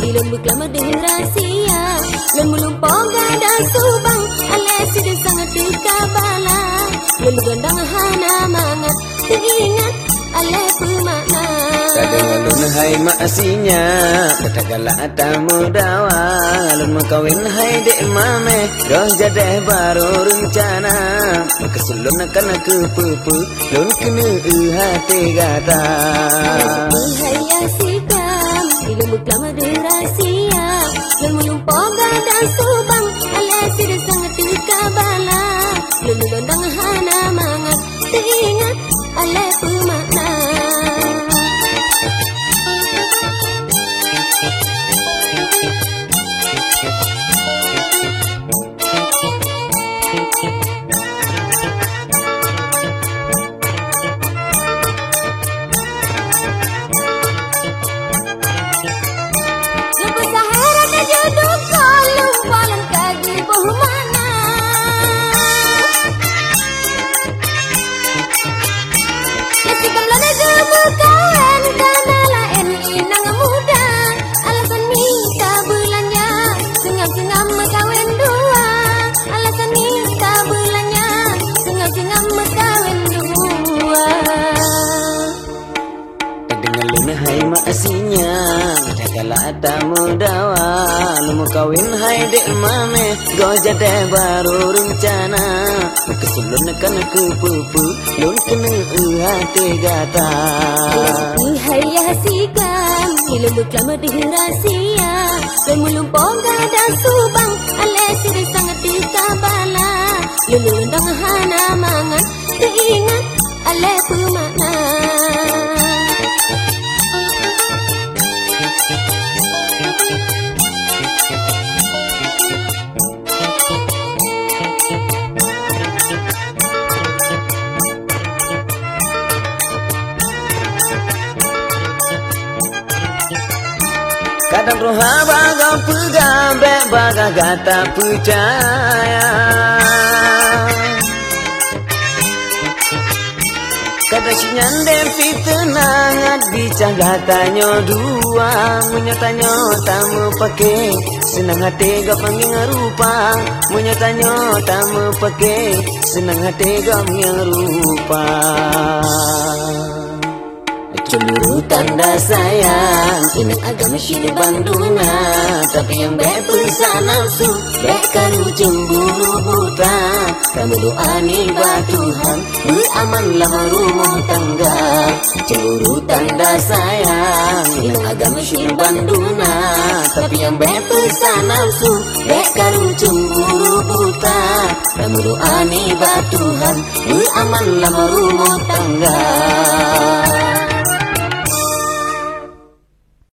Ilun buklama dengan rahasia Lun melumpong gada subang Ale sudah sangat dikabala Lun gondang hana mangat teringat Ale pemakna Kadang lun hai maksinya Betagala tamu dawa Lun makawin hai dek mame Doh jadeh baru rencana Kesulun akan kepupu Lun kena hati gata Hai yasikam Ilun buklama dengan rahasia Lun melumpong gada subang Ale sudah sangat dikabala Lun gondang hana mangat teringat Ale pemakna Asinya Jagalah tamu dawa Lu kawin hai dek mame Go jadeh baru rencana Kesulun kan kepupu Lun kena hati gata Hai yasikam Ilun buklama dengan rahasia Lun melumpong gada subang Ale sudah sangat dikabala Lun undang hana mangat teringat Ale pemakna Kadang roha baga pegang baga gata percaya Kadang si nyandem fitnangat bicang gatanya dua Menyatanya tamu pakai senang hati gak panggil rupa Menyatanya tamu pakai senang hati gak rupa Cemburu tanda sayang Ini agama syiri banduna Tapi yang berpesa nafsu Bekaru cemburu buta Kamu doa nih Tuhan Beramanlah rumah tangga Cemburu tanda sayang Ini agama syiri banduna Tapi yang berpesa nafsu Bekaru cemburu buta Kamu doa nih Tuhan Beramanlah rumah tangga